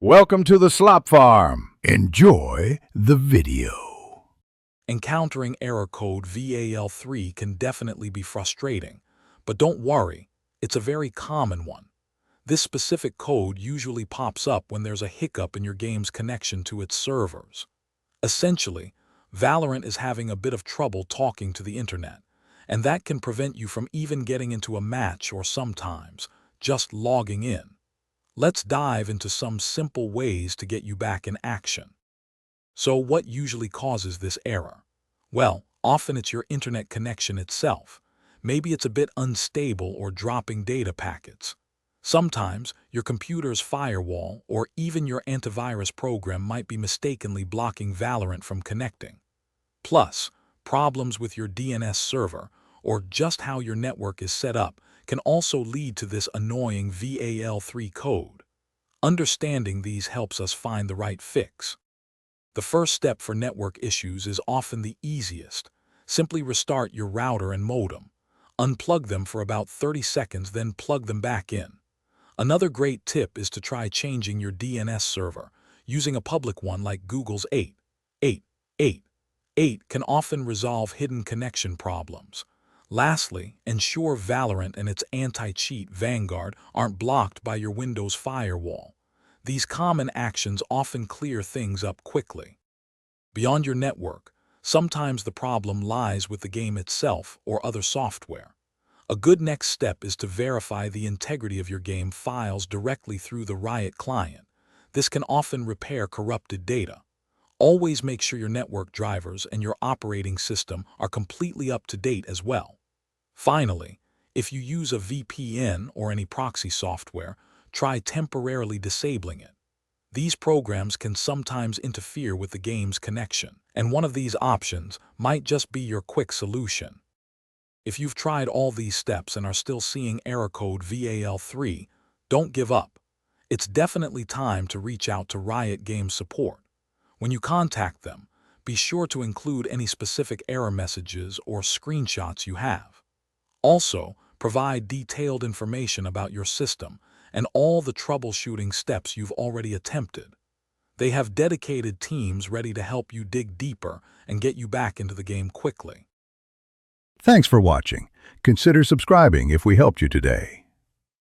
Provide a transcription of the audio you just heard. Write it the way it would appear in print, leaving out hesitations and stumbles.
Welcome to the Slop Farm. Enjoy the video. Encountering error code VAL3 can definitely be frustrating, but don't worry, it's a very common one. This specific code usually pops up when there's a hiccup in your game's connection to its servers. Essentially, Valorant is having a bit of trouble talking to the internet, and that can prevent you from even getting into a match or sometimes just logging in. Let's dive into some simple ways to get you back in action. So what usually causes this error? Well, often it's your internet connection itself. Maybe it's a bit unstable or dropping data packets. Sometimes your computer's firewall or even your antivirus program might be mistakenly blocking Valorant from connecting. Plus, problems with your DNS server or just how your network is set up can also lead to this annoying VAL3 code. Understanding these helps us find the right fix. The first step for network issues is often the easiest. Simply restart your router and modem. Unplug them for about 30 seconds, then plug them back in. Another great tip is to try changing your DNS server. Using a public one like Google's 8.8.8.8 can often resolve hidden connection problems. Lastly, ensure Valorant and its anti-cheat Vanguard aren't blocked by your Windows firewall. These common actions often clear things up quickly. Beyond your network, sometimes the problem lies with the game itself or other software. A good next step is to verify the integrity of your game files directly through the Riot client. This can often repair corrupted data. Always make sure your network drivers and your operating system are completely up to date as well. Finally, if you use a VPN or any proxy software, try temporarily disabling it. These programs can sometimes interfere with the game's connection, and one of these options might just be your quick solution. If you've tried all these steps and are still seeing error code VAL3, don't give up. It's definitely time to reach out to Riot Games support. When you contact them, be sure to include any specific error messages or screenshots you have. Also, provide detailed information about your system and all the troubleshooting steps you've already attempted. They have dedicated teams ready to help you dig deeper and get you back into the game quickly. Thanks for watching. Consider subscribing if we helped you today.